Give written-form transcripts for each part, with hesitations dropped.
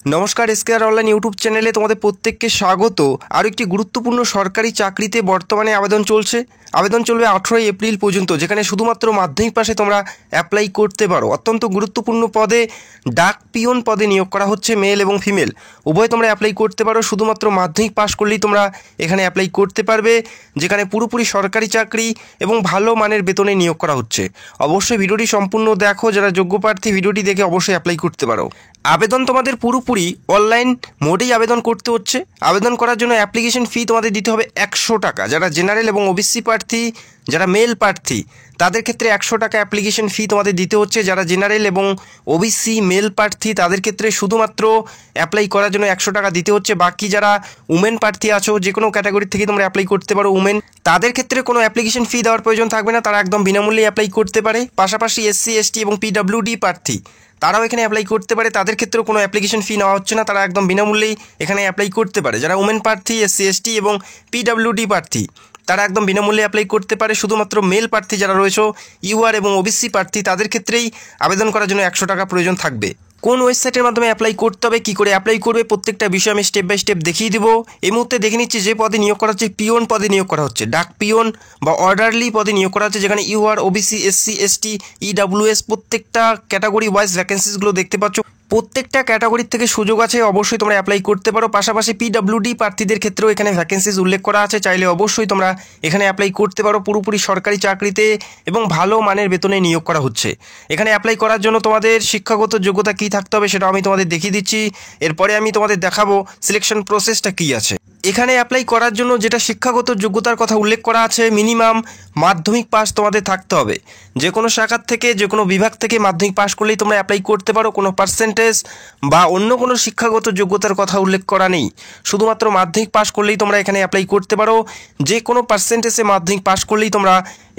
নমস্কার, এসকেআর online YouTube চ্যানেলে তোমাদের প্রত্যেককে স্বাগত। আরও একটি গুরুত্বপূর্ণ সরকারি চাকরিতে বর্তমানে আবেদন চলছে। আবেদন চলবে 18 এপ্রিল পর্যন্ত, যেখানে শুধুমাত্র মাধ্যমিক পাশে তোমরা অ্যাপ্লাই করতে পারো। অত্যন্ত গুরুত্বপূর্ণ পদে ডাক পিয়ন পদে নিয়োগ করা হচ্ছে, মেল এবং ফিমেল উভয় তোমরা অ্যাপ্লাই করতে পারো। শুধুমাত্র মাধ্যমিক পাশ করলেই তোমরা এখানে অ্যাপ্লাই করতে পারবে, যেখানে পুরোপুরি সরকারি চাকরি এবং ভালো মানের বেতনে নিয়োগ করা হচ্ছে। অবশ্যই ভিডিওটি সম্পূর্ণ দেখো, যারা যোগ্য প্রার্থী ভিডিওটি দেখে অবশ্যই অ্যাপ্লাই করতে পারো। আবেদন তোমাদের পুরোপুরি অনলাইন মোডেই আবেদন করতে হচ্ছে। আবেদন করার জন্য অ্যাপ্লিকেশন ফি তোমাদের দিতে হবে 100 টাকা। যারা জেনারেল এবং ওবিসি প্রার্থী, যারা মেল প্রার্থী, তাদের ক্ষেত্রে 100 টাকা অ্যাপ্লিকেশন ফি তোমাদের দিতে হচ্ছে। যারা জেনারেল এবং ওবিসি মেল প্রার্থী, তাদের ক্ষেত্রে শুধুমাত্র অ্যাপ্লাই করার জন্য 100 টাকা দিতে হচ্ছে। বাকি যারা উমেন প্রার্থী আছো, যে কোনো ক্যাটাগরি থেকে তোমরা অ্যাপ্লাই করতে পারো উমেন, তাদের ক্ষেত্রে কোনো অ্যাপ্লিকেশন ফি দেওয়ার প্রয়োজন থাকবে না, তারা একদম বিনামূল্যে অ্যাপ্লাই করতে পারে। পাশাপাশি এসসি, এসটি এবং পিডব্লিউডি প্রার্থী, তারাও এখানে অ্যাপ্লাই করতে পারে। তাদের ক্ষেত্রেও কোনো অ্যাপ্লিকেশন ফি নেওয়া হচ্ছে না, তারা একদম বিনামূল্যেই এখানে অ্যাপ্লাই করতে পারে। যারা উমেন প্রার্থী, এসসি, এসটি এবং পিডব্লিউডি প্রার্থী, তারা একদম বিনামূল্যে অ্যাপ্লাই করতে পারে। শুধুমাত্র মেল প্রার্থী যারা রয়েছে, ইউআর এবং ওবিসি প্রার্থী, তাদের ক্ষেত্রেই আবেদন করার জন্য 100 টাকা প্রয়োজন থাকবে। কোন ওয়েবসাইটের মাধ্যমে অ্যাপ্লাই করতে হবে, কী করে অ্যাপ্লাই করবে, প্রত্যেকটা বিষয় আমি স্টেপ বাই স্টেপ দেখিয়ে দেবো। এই মুহূর্তে দেখে নিচ্ছি যে পদে নিয়োগ করা হচ্ছে, পিওন পদে নিয়োগ করা হচ্ছে, ডাক পিওন বা অর্ডারলি পদে নিয়োগ করা হচ্ছে, যেখানে UR, OBC, SC, ST, EWS প্রত্যেকটা ক্যাটাগরি ওয়াইজ ভ্যাকেন্সিসগুলো দেখতে পাচ্ছ। প্রত্যেকটা ক্যাটাগরির থেকে সুযোগ আছে, অবশ্যই তোমরা অ্যাপ্লাই করতে পারো। পাশাপাশি পিডব্লিউডি প্রার্থীদের ক্ষেত্রেও এখানে ভ্যাকেন্সিস উল্লেখ করা আছে, চাইলে অবশ্যই তোমরা এখানে অ্যাপ্লাই করতে পারো। পুরোপুরি সরকারি চাকরিতে এবং ভালো মানের বেতনে নিয়োগ করা হচ্ছে। এখানে অ্যাপ্লাই করার জন্য তোমাদের শিক্ষাগত যোগ্যতা কী থাকতে হবে সেটা আমি তোমাদের দেখিয়ে দিচ্ছি। এরপরে আমি তোমাদের দেখাবো সিলেকশন প্রসেসটা কী আছে। এখানে অ্যাপ্লাই করার জন্য যেটা শিক্ষাগত যোগ্যতার কথা উল্লেখ করা আছে, মিনিমাম মাধ্যমিক পাস তোমাদের থাকতে হবে। যে কোনো শাখার থেকে, যে কোনো বিভাগ থেকে মাধ্যমিক পাস করলেই তোমরা অ্যাপ্লাই করতে পারো। কোনো পার্সেন্টেজ বা অন্য কোনো শিক্ষাগত যোগ্যতার কথা উল্লেখ করা নেই। শুধুমাত্র মাধ্যমিক পাস করলেই তোমরা এখানে অ্যাপ্লাই করতে পারো। যে কোনো পার্সেন্টেজে মাধ্যমিক পাস করলেই তোমরা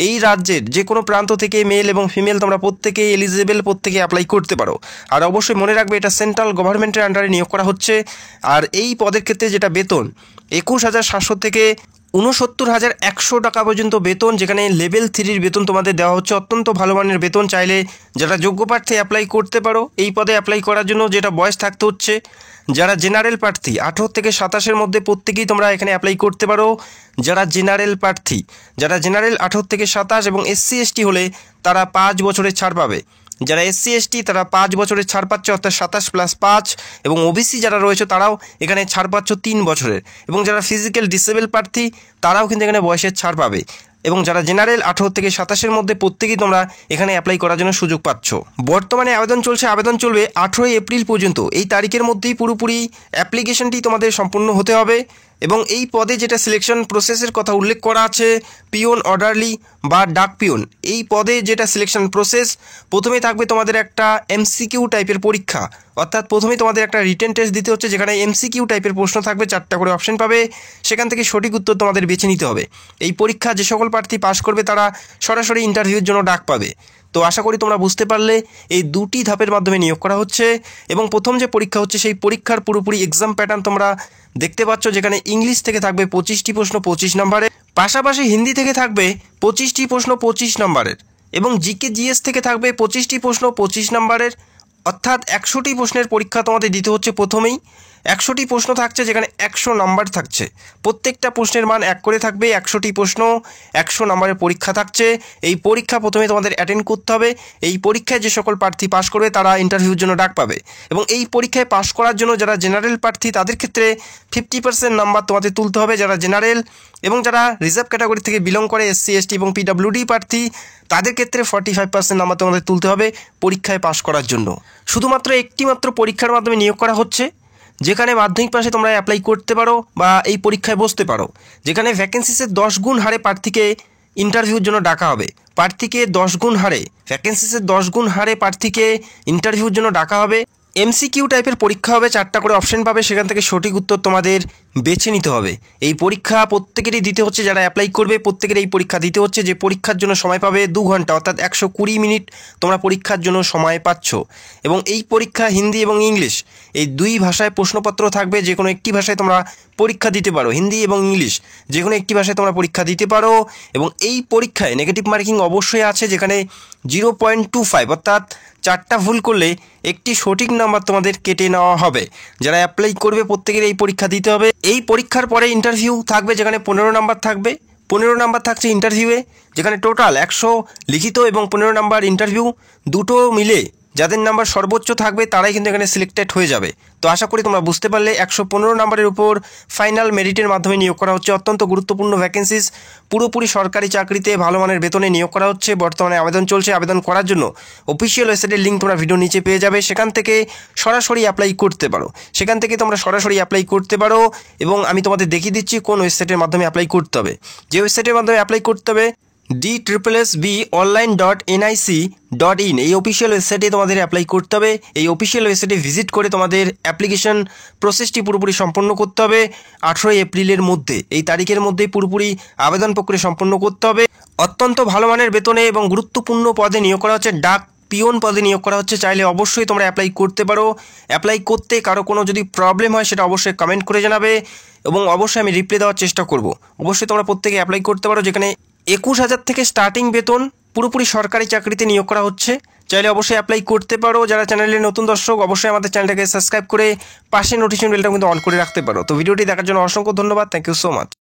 এই রাজ্যের যে কোনো প্রান্ত থেকে মেল এবং ফিমেল তোমরা প্রত্যেকেই এলিজিবল, প্রত্যেকে অ্যাপ্লাই করতে পারো। আর অবশ্যই মনে রাখবে, এটা সেন্ট্রাল গভর্নমেন্টের আন্ডারে নিয়োগ করা হচ্ছে। আর এই পদের ক্ষেত্রে যেটা বেতন, 21,700 থেকে 69,100 টাকা পর্যন্ত বেতন, যেখানে লেভেল 3-র বেতন তোমাদের দেওয়া হচ্ছে। অত্যন্ত ভালো মানের বেতন। চাইলে যারা যোগ্য প্রার্থী অ্যাপ্লাই করতে পারো। এই পদে অ্যাপ্লাই করার জন্য যেটা বয়স থাকতে হচ্ছে, যারা জেনারেল প্রার্থী 18 থেকে 27-এর মধ্যে প্রত্যেকেই তোমরা এখানে অ্যাপ্লাই করতে পারো। যারা জেনারেল প্রার্থী, যারা জেনারেল 18 থেকে 27 এবং এসসি, এসটি হলে তারা 5 বছরের ছাড় পাবে। যারা এসসি, এসটি তারা 5 বছরের ছাড় পাচ্ছে, অর্থাৎ 27+5। এবং ওবিসি যারা রয়েছে তারাও এখানে ছাড় পাচ্ছ 3 বছরের। এবং যারা ফিজিক্যাল ডিসেবল প্রার্থী, তারাও কিন্তু এখানে বয়সের ছাড় পাবে। এবং যারা জেনারেল 18 থেকে 27-এর মধ্যে প্রত্যেকেই তোমরা এখানে অ্যাপ্লাই করার জন্য সুযোগ পাচ্ছ। বর্তমানে আবেদন চলছে, আবেদন চলবে 18 এপ্রিল পর্যন্ত। এই তারিখের মধ্যেই পুরোপুরি অ্যাপ্লিকেশনটি তোমাদের সম্পূর্ণ হতে হবে। এবং এই পদে যেটা সিলেকশন প্রসেসের কথা উল্লেখ করা আছে, পিওন, অর্ডারলি বা ডাক পিওন, এই পদে যেটা সিলেকশন প্রসেস, প্রথমে থাকবে তোমাদের একটা এমসিকিউ টাইপের পরীক্ষা। অর্থাৎ প্রথমে তোমাদের একটা রিটেন টেস্ট দিতে হচ্ছে, যেখানে এমসিকিউ টাইপের প্রশ্ন থাকবে, 4টা করে অপশন পাবে। সেখান থেকে সঠিক উত্তর তোমাদের বেছে নিতে হবে। এই পরীক্ষা যে সকল প্রার্থী পাস করবে তারা সরাসরি ইন্টারভিউর জন্য ডাক পাবে। তো আশা করি তোমরা বুঝতে পারলে, এই 2টি ধাপের মাধ্যমে নিয়োগ করা হচ্ছে। এবং প্রথম যে পরীক্ষা হচ্ছে, সেই পরীক্ষার পুরোপুরি এক্সাম প্যাটার্ন তোমরা দেখতে পাচ্ছ, যেখানে ইংলিশ থেকে থাকবে 25টি প্রশ্ন 25 নম্বরের, পাশাপাশি হিন্দি থেকে থাকবে 25টি প্রশ্ন 25 নম্বরের, এবং জিকে জিএস থেকে থাকবে 25টি প্রশ্ন 25 নম্বরের। অর্থাৎ 100টি প্রশ্নের পরীক্ষা তোমাদের দিতে হচ্ছে প্রথমেই। 100টি প্রশ্ন থাকছে, যেখানে 100 নাম্বার থাকছে। প্রত্যেকটা প্রশ্নের মান 1 করে থাকবে। 100টি প্রশ্ন, 100 নম্বরের পরীক্ষা থাকছে। এই পরীক্ষা প্রথমে তোমাদের অ্যাটেন্ড করতে হবে। এই পরীক্ষায় যে সকল প্রার্থী পাস করবে তারা ইন্টারভিউর জন্য ডাক পাবে। এবং এই পরীক্ষায় পাস করার জন্য যারা জেনারেল প্রার্থী, তাদের ক্ষেত্রে 50% নাম্বার তোমাদের তুলতে হবে, যারা জেনারেল। এবং যারা রিজার্ভ ক্যাটাগরি থেকে বিলং করে, এসসি, এসটি এবং পিডব্লিউডি প্রার্থী, তাদের ক্ষেত্রে 45% নাম্বার তোমাদের তুলতে হবে পরীক্ষায় পাস করার জন্য। শুধুমাত্র একটি মাত্র পরীক্ষার মাধ্যমে নিয়োগ করা হচ্ছে, যেখানে মাধ্যমিক পাশে তোমরা অ্যাপ্লাই করতে পারো বা এই পরীক্ষায় বসতে পারো। যেখানে ভ্যাকেন্সিসের 10 গুণ হারে প্রার্থীকে ইন্টারভিউর জন্য ডাকা হবে। প্রার্থীকে 10 গুণ হারে, ভ্যাকেন্সিসের 10 গুণ হারে প্রার্থীকে ইন্টারভিউর জন্য ডাকা হবে। এমসিকিউ টাইপের পরীক্ষা হবে, 4টা করে অপশন পাবে, সেখান থেকে সঠিক উত্তর তোমাদের বেছে নিতে হবে। এই পরীক্ষা প্রত্যেকেরই দিতে হচ্ছে, যারা অ্যাপ্লাই করবে প্রত্যেকের এই পরীক্ষা দিতে হচ্ছে। যে পরীক্ষার জন্য সময় পাবে 2 ঘন্টা, অর্থাৎ 120 মিনিট তোমরা পরীক্ষার জন্য সময় পাচ্ছ। এবং এই পরীক্ষা হিন্দি এবং ইংলিশ এই 2 ভাষায় প্রশ্নপত্র থাকবে। যে কোনো একটি ভাষায় তোমরা পরীক্ষা দিতে পারো, হিন্দি এবং ইংলিশ যে কোনো একটি ভাষায় তোমরা পরীক্ষা দিতে পারো। এবং এই পরীক্ষায় নেগেটিভ মার্কিং অবশ্যই আছে, যেখানে 0.25 অর্থাৎ 4টা ভুল করলে একটি সঠিক নাম্বার তোমাদের কেটে নেওয়া হবে। যারা অ্যাপ্লাই করবে প্রত্যেকের এই পরীক্ষা দিতে হবে। এই পরীক্ষার পরে ইন্টারভিউ থাকবে, যেখানে 15 নাম্বার থাকবে। 15 নাম্বার থাকছে ইন্টারভিউয়ে, যেখানে টোটাল 100 লিখিত এবং 15 নাম্বার ইন্টারভিউ, দুটো মিলে যাদের নাম্বার সর্বোচ্চ থাকবে তারাই কিন্তু এখানে সিলেক্টেড হয়ে যাবে। তো আশা করি তোমরা বুঝতে পারলে 115 নাম্বারের উপর ফাইনাল মেরিটের মাধ্যমে নিয়োগ করা হচ্ছে। অত্যন্ত গুরুত্বপূর্ণ ভ্যাকেন্সিস, পুরোপুরি সরকারি চাকরিতে ভালো মানের বেতনে নিয়োগ করা হচ্ছে। বর্তমানে আবেদন চলছে। আবেদন করার জন্য অফিসিয়াল ওয়েবসাইটের লিঙ্ক তোমরা ভিডিও নিচে পেয়ে যাবে, সেখান থেকে সরাসরি অ্যাপ্লাই করতে পারো। এবং আমি তোমাদের দেখিয়ে দিচ্ছি কোন ওয়েবসাইটের মাধ্যমে অ্যাপ্লাই করতে হবে। যে ওয়েবসাইটের মাধ্যমে অ্যাপ্লাই করতে হবে DSSBonline.nic.in, এই অফিসিয়াল ওয়েবসাইটে তোমাদের অ্যাপ্লাই করতে হবে। এই অফিসিয়াল ওয়েবসাইটে ভিজিট করে তোমাদের অ্যাপ্লিকেশন প্রসেসটি পুরোপুরি সম্পন্ন করতে হবে 18 এপ্রিলের মধ্যে। এই তারিখের মধ্যেই পুরোপুরি আবেদন প্রক্রিয়া সম্পন্ন করতে হবে। অত্যন্ত ভালো মানের বেতনে এবং গুরুত্বপূর্ণ পদে নিয়োগ করা হচ্ছে, ডাক পিওন পদে নিয়োগ করা হচ্ছে। চাইলে অবশ্যই তোমরা অ্যাপ্লাই করতে পারো। অ্যাপ্লাই করতে কারো কোনো যদি প্রবলেম হয় সেটা অবশ্যই কমেন্ট করে জানাবে এবং অবশ্যই আমি রিপ্লাই দেওয়ার চেষ্টা করব। অবশ্যই তোমরা প্রত্যেকে অ্যাপ্লাই করতে পারো, যেখানে 21,000 থেকে স্টার্টিং বেতন, পুরোপুরি সরকারি চাকরিতে নিয়োগ করা হচ্ছে। চাইলে অবশ্যই অ্যাপ্লাই করতে পারো। যারা চ্যানেলের নতুন দর্শক অবশ্যই আমাদের চ্যানেলটাকে সাবস্ক্রাইব করে পাশে নোটিফিকেশন বেলটা কিন্তু অন করে রাখতে পারো। তো ভিডিওটি দেখার জন্য অসংখ্য ধন্যবাদ। Thank you so much.